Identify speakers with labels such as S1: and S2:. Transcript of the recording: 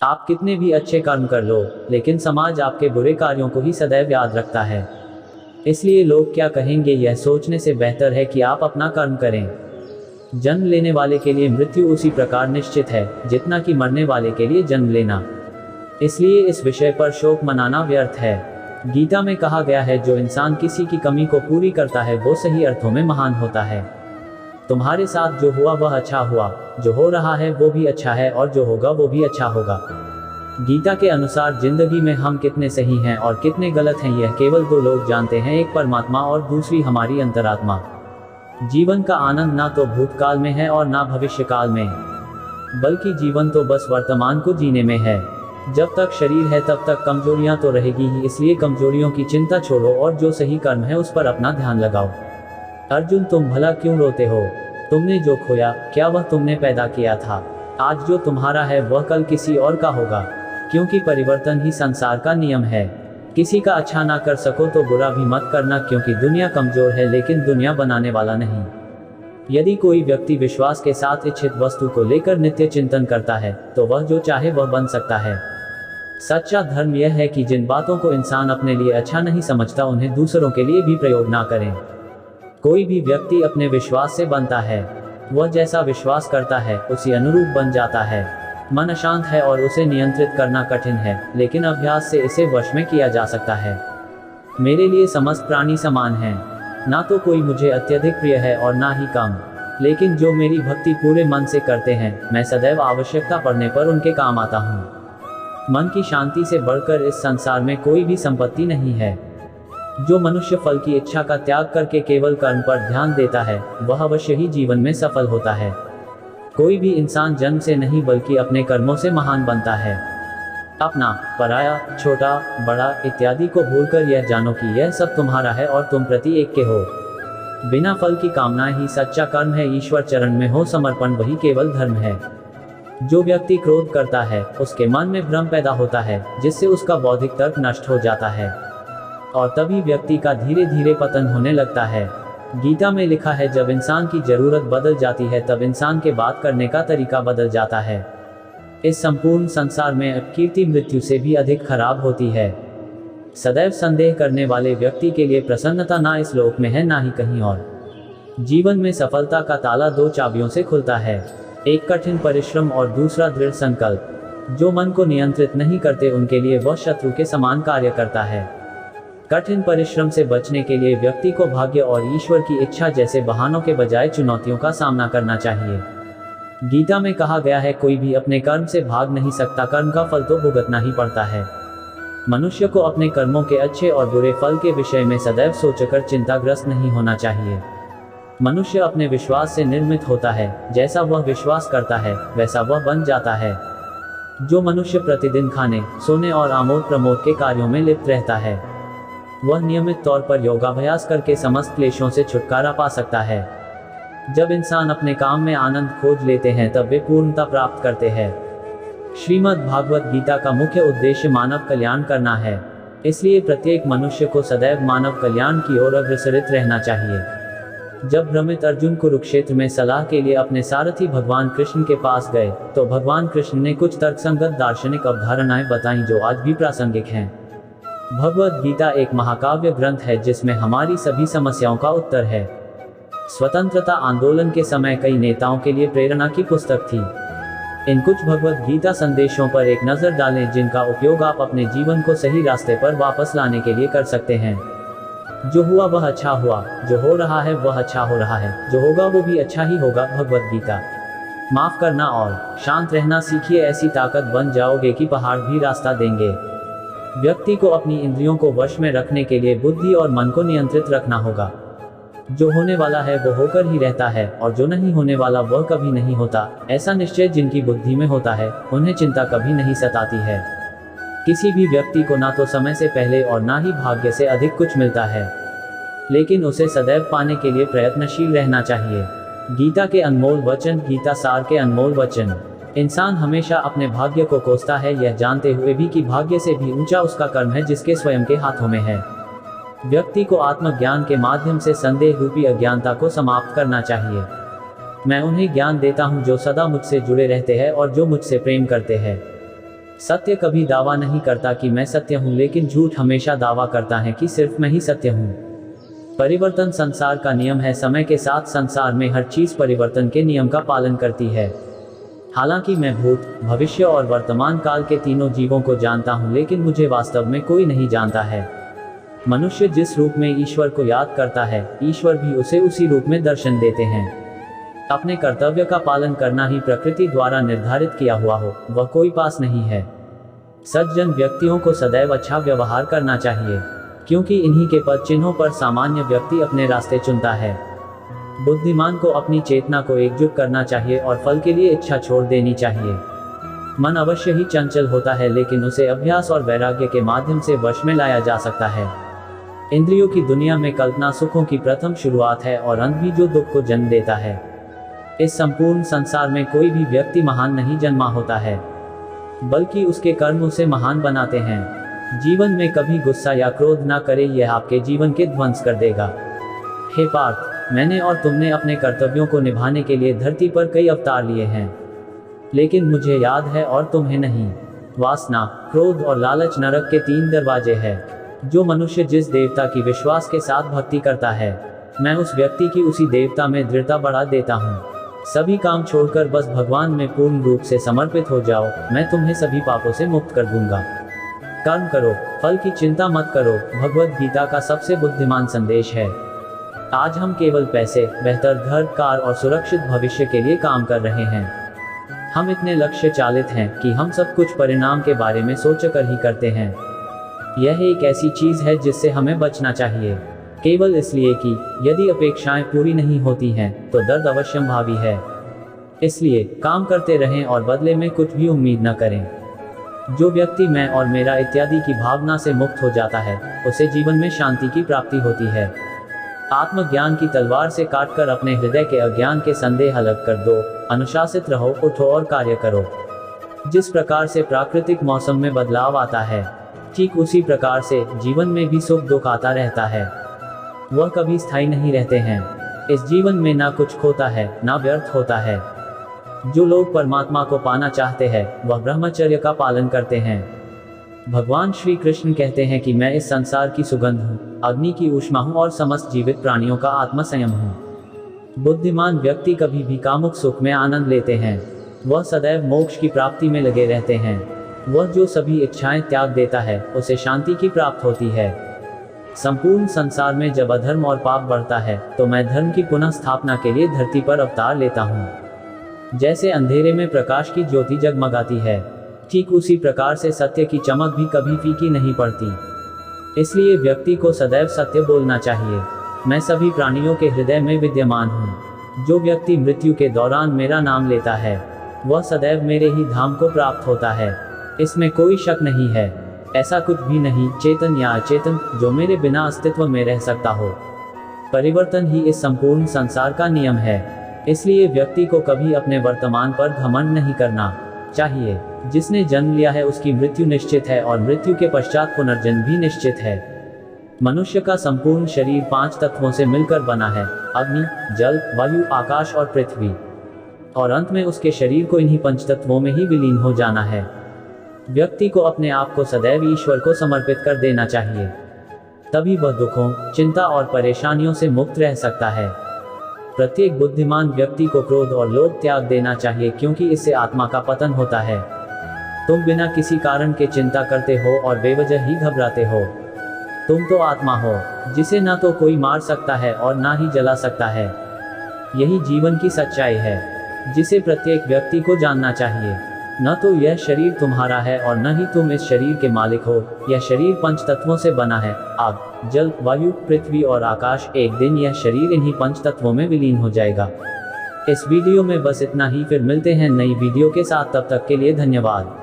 S1: आप कितने भी अच्छे कर्म कर लो, लेकिन समाज आपके बुरे कार्यों को ही सदैव याद रखता है। इसलिए लोग क्या कहेंगे यह सोचने से बेहतर है कि आप अपना कर्म करें। जन्म लेने वाले के लिए मृत्यु उसी प्रकार निश्चित है जितना कि मरने वाले के लिए जन्म लेना। इसलिए इस विषय पर शोक मनाना व्यर्थ है। गीता में कहा गया है, जो इंसान किसी की कमी को पूरी करता है वो सही अर्थों में महान होता है। तुम्हारे साथ जो हुआ वह अच्छा हुआ, जो हो रहा है वो भी अच्छा है, और जो होगा वो भी अच्छा होगा। गीता के अनुसार जिंदगी में हम कितने सही हैं और कितने गलत हैं यह केवल दो लोग जानते हैं, एक परमात्मा और दूसरी हमारी अंतरात्मा। जीवन का आनंद ना तो भूतकाल में है और ना भविष्य काल में, बल्कि जीवन तो बस वर्तमान को जीने में है। जब तक शरीर है तब तक कमजोरियां तो रहेगी ही, इसलिए कमजोरियों की चिंता छोड़ो और जो सही कर्म है उस पर अपना ध्यान लगाओ। अर्जुन, तुम भला क्यों रोते हो? तुमने जो खोया क्या वह तुमने पैदा किया था? आज जो तुम्हारा है वह कल किसी और का होगा, क्योंकि परिवर्तन ही संसार का नियम है। किसी का अच्छा ना कर सको तो बुरा भी मत करना, क्योंकि दुनिया कमजोर है लेकिन दुनिया बनाने वाला नहीं। यदि कोई व्यक्ति विश्वास के साथ इच्छित वस्तु को लेकर नित्य चिंतन करता है तो वह जो चाहे वह बन सकता है। सच्चा धर्म यह है कि जिन बातों को इंसान अपने लिए अच्छा नहीं समझता उन्हें दूसरों के लिए भी प्रयोग ना करें। कोई भी व्यक्ति अपने विश्वास से बनता है, वह जैसा विश्वास करता है उसी अनुरूप बन जाता है। मन अशांत है और उसे नियंत्रित करना कठिन है, लेकिन अभ्यास से इसे वश में किया जा सकता है। मेरे लिए समस्त प्राणी समान हैं, ना तो कोई मुझे अत्यधिक प्रिय है और ना ही कम, लेकिन जो मेरी भक्ति पूरे मन से करते हैं मैं सदैव आवश्यकता पड़ने पर उनके काम आता हूँ। मन की शांति से बढ़कर इस संसार में कोई भी संपत्ति नहीं है। जो मनुष्य फल की इच्छा का त्याग करके केवल कर्म पर ध्यान देता है वह अवश्य ही जीवन में सफल होता है। कोई भी इंसान जन्म से नहीं बल्कि अपने कर्मों से महान बनता है। अपना, पराया, छोटा, बड़ा इत्यादि को भूलकर यह जानो कि यह सब तुम्हारा है और तुम प्रति एक के हो। बिना फल की कामना ही सच्चा कर्म है। ईश्वर चरण में हो समर्पण वही केवल धर्म है। जो व्यक्ति क्रोध करता है उसके मन में भ्रम पैदा होता है, जिससे उसका बौद्धिक तर्क नष्ट हो जाता है और तभी व्यक्ति का धीरे धीरे पतन होने लगता है। गीता में लिखा है, जब इंसान की जरूरत बदल जाती है तब इंसान के बात करने का तरीका बदल जाता है। इस संपूर्ण संसार में अपकीर्ति मृत्यु से भी अधिक खराब होती है। सदैव संदेह करने वाले व्यक्ति के लिए प्रसन्नता ना इस लोक में है ना ही कहीं और। जीवन में सफलता का ताला दो चाबियों से खुलता है, एक कठिन परिश्रम और दूसरा दृढ़ संकल्प। जो मन को नियंत्रित नहीं करते उनके लिए वह शत्रु के समान कार्य करता है। कठिन परिश्रम से बचने के लिए व्यक्ति को भाग्य और ईश्वर की इच्छा जैसे बहानों के बजाय चुनौतियों का सामना करना चाहिए। गीता में कहा गया है, कोई भी अपने कर्म से भाग नहीं सकता, कर्म का फल तो भुगतना ही पड़ता है। मनुष्य को अपने कर्मों के अच्छे और बुरे फल के विषय में सदैव सोचकर चिंताग्रस्त नहीं होना चाहिए। मनुष्य अपने विश्वास से निर्मित होता है, जैसा वह विश्वास करता है वैसा वह बन जाता है। जो मनुष्य प्रतिदिन खाने, सोने और आमोद प्रमोद के कार्यों में लिप्त रहता है वह नियमित तौर पर योगाभ्यास करके समस्त क्लेशों से छुटकारा पा सकता है। जब इंसान अपने काम में आनंद खोज लेते हैं तब वे पूर्णता प्राप्त करते हैं। श्रीमद् भागवत गीता का मुख्य उद्देश्य मानव कल्याण करना है, इसलिए प्रत्येक मनुष्य को सदैव मानव कल्याण की ओर अग्रसरित रहना चाहिए। जब भ्रमित अर्जुन कुरुक्षेत्र में सलाह के लिए अपने सारथी भगवान कृष्ण के पास गए तो भगवान कृष्ण ने कुछ तर्कसंगत दार्शनिक अवधारणाएं बताईं जो आज भी प्रासंगिक हैं। भगवत गीता एक महाकाव्य ग्रंथ है जिसमें हमारी सभी समस्याओं का उत्तर है। स्वतंत्रता आंदोलन के समय कई नेताओं के लिए प्रेरणा की पुस्तक थी। इन कुछ भगवत गीता संदेशों पर एक नजर डालें जिनका उपयोग आप अपने जीवन को सही रास्ते पर वापस लाने के लिए कर सकते हैं। जो हुआ वह अच्छा हुआ, जो हो रहा है वह अच्छा हो रहा है, जो होगा वो भी अच्छा ही होगा। भगवत गीता। माफ करना और शांत रहना सीखिए, ऐसी ताकत बन जाओगे कि पहाड़ भी रास्ता देंगे। व्यक्ति को अपनी इंद्रियों को वश में रखने के लिए बुद्धि और मन को नियंत्रित रखना होगा। जो होने वाला है वो होकर ही रहता है और जो नहीं होने वाला वह कभी नहीं होता। ऐसा निश्चय जिनकी बुद्धि में होता है उन्हें चिंता कभी नहीं सताती है। किसी भी व्यक्ति को ना तो समय से पहले और ना ही भाग्य से अधिक कुछ मिलता है, लेकिन उसे सदैव पाने के लिए प्रयत्नशील रहना चाहिए। गीता के अनमोल वचन, गीता सार के अनमोल वचन। इंसान हमेशा अपने भाग्य को कोसता है, यह जानते हुए भी कि भाग्य से भी ऊंचा उसका कर्म है जिसके स्वयं के हाथों में है। व्यक्ति को आत्मज्ञान के माध्यम से संदेह रूपी अज्ञानता को समाप्त करना चाहिए। मैं उन्हें ज्ञान देता हूं जो सदा मुझसे जुड़े रहते हैं और जो मुझसे प्रेम करते हैं। सत्य कभी दावा नहीं करता कि मैं सत्य हूँ, लेकिन झूठ हमेशा दावा करता है कि सिर्फ मैं ही सत्य हूँ। परिवर्तन संसार का नियम है। समय के साथ संसार में हर चीज परिवर्तन के नियम का पालन करती है। हालांकि मैं भूत, भविष्य और वर्तमान काल के तीनों जीवों को जानता हूँ, लेकिन मुझे वास्तव में कोई नहीं जानता है। मनुष्य जिस रूप में ईश्वर को याद करता है, ईश्वर भी उसे उसी रूप में दर्शन देते हैं। अपने कर्तव्य का पालन करना ही प्रकृति द्वारा निर्धारित किया हुआ हो, वह कोई पास नहीं है। सज्जन व्यक्तियों को सदैव अच्छा व्यवहार करना चाहिए, क्योंकि इन्हीं के पद चिन्हों पर सामान्य व्यक्ति अपने रास्ते चुनता है। बुद्धिमान को अपनी चेतना को एकजुट करना चाहिए और फल के लिए इच्छा छोड़ देनी चाहिए। मन अवश्य ही चंचल होता है, लेकिन उसे अभ्यास और वैराग्य के माध्यम से वश में लाया जा सकता है। इंद्रियों की दुनिया में कल्पना सुखों की प्रथम शुरुआत है और अंत भी जो दुख को जन्म देता है। इस संपूर्ण संसार में कोई भी व्यक्ति महान नहीं जन्मा होता है, बल्कि उसके कर्म उसे महान बनाते हैं। जीवन में कभी गुस्सा या क्रोध ना करे, यह आपके जीवन के ध्वंस कर देगा। हे पार्थ, मैंने और तुमने अपने कर्तव्यों को निभाने के लिए धरती पर कई अवतार लिए हैं, लेकिन मुझे याद है और तुम्हें नहीं। वासना, क्रोध और लालच नरक के 3 दरवाजे हैं। जो मनुष्य जिस देवता की विश्वास के साथ भक्ति करता है, मैं उस व्यक्ति की उसी देवता में दृढ़ता बढ़ा देता हूँ। सभी काम छोड़कर बस भगवान में पूर्ण रूप से समर्पित हो जाओ, मैं तुम्हें सभी पापों से मुक्त कर दूंगा। कर्म करो, फल की चिंता मत करो, भगवद गीता का सबसे बुद्धिमान संदेश है। आज हम केवल पैसे, बेहतर घर, कार और सुरक्षित भविष्य के लिए काम कर रहे हैं। हम इतने लक्ष्य चालित हैं कि हम सब कुछ परिणाम के बारे में सोचकर ही करते हैं। यह एक ऐसी चीज है जिससे हमें बचना चाहिए, केवल इसलिए कि यदि अपेक्षाएं पूरी नहीं होती हैं तो दर्द अवश्यंभावी है। इसलिए काम करते रहें और बदले में कुछ भी उम्मीद न करें। जो व्यक्ति मैं और मेरा इत्यादि की भावना से मुक्त हो जाता है, उसे जीवन में शांति की प्राप्ति होती है। आत्मज्ञान की तलवार से काटकर अपने हृदय के अज्ञान के संदेह अलग कर दो। अनुशासित रहो, उठो और कार्य करो। जिस प्रकार से प्राकृतिक मौसम में बदलाव आता है, ठीक उसी प्रकार से जीवन में भी सुख दुख आता रहता है। वह कभी स्थायी नहीं रहते हैं। इस जीवन में ना कुछ खोता है, ना व्यर्थ होता है। जो लोग परमात्मा को पाना चाहते हैं, वह ब्रह्मचर्य का पालन करते हैं। भगवान श्री कृष्ण कहते हैं कि मैं इस संसार की सुगंध हूँ, अग्नि की ऊष्मा हूँ और समस्त जीवित प्राणियों का आत्म संयम हूँ। बुद्धिमान व्यक्ति कभी भी कामुक सुख में आनंद लेते हैं। वह सदैव मोक्ष की प्राप्ति में लगे रहते हैं। वह जो सभी इच्छाएं त्याग देता है, उसे शांति की प्राप्त होती है। संपूर्ण संसार में जब अधर्म और पाप बढ़ता है, तो मैं धर्म की पुनः स्थापना के लिए धरती पर अवतार लेता हूँ। जैसे अंधेरे में प्रकाश की ज्योति जगमगाती है, ठीक उसी प्रकार से सत्य की चमक भी कभी फीकी नहीं पड़ती। इसलिए व्यक्ति को सदैव सत्य बोलना चाहिए। मैं सभी प्राणियों के हृदय में विद्यमान हूँ। जो व्यक्ति मृत्यु के दौरान मेरा नाम लेता है, वह सदैव मेरे ही धाम को प्राप्त होता है। इसमें कोई शक नहीं है। ऐसा कुछ भी नहीं, चेतन या अचेतन, जो मेरे बिना अस्तित्व में रह सकता हो। परिवर्तन ही इस संपूर्ण संसार का नियम है। इसलिए व्यक्ति को कभी अपने वर्तमान पर घमंड नहीं करना चाहिए। जिसने जन्म लिया है उसकी मृत्यु निश्चित है और मृत्यु के पश्चात पुनर्जन्म भी निश्चित है। मनुष्य का संपूर्ण शरीर 5 तत्वों से मिलकर बना है: अग्नि, जल, वायु, आकाश और पृथ्वी। और अंत में उसके शरीर को इन्हीं 5 तत्वों में ही विलीन हो जाना है। व्यक्ति को अपने आप को सदैव ईश्वर को समर्पित कर देना चाहिए, तभी वह दुखों, चिंता और परेशानियों से मुक्त रह सकता है। प्रत्येक बुद्धिमान व्यक्ति को क्रोध और लोभ त्याग देना चाहिए, क्योंकि इससे आत्मा का पतन होता है। तुम बिना किसी कारण के चिंता करते हो और बेवजह ही घबराते हो। तुम तो आत्मा हो, जिसे ना तो कोई मार सकता है और ना ही जला सकता है। यही जीवन की सच्चाई है, जिसे प्रत्येक व्यक्ति को जानना चाहिए। न तो यह शरीर तुम्हारा है और न ही तुम इस शरीर के मालिक हो। यह शरीर 5 तत्वों से बना है: आग, जल, वायु, पृथ्वी और आकाश। एक दिन यह शरीर इन्हीं 5 तत्वों में विलीन हो जाएगा। इस वीडियो में बस इतना ही। फिर मिलते हैं नई वीडियो के साथ, तब तक के लिए धन्यवाद।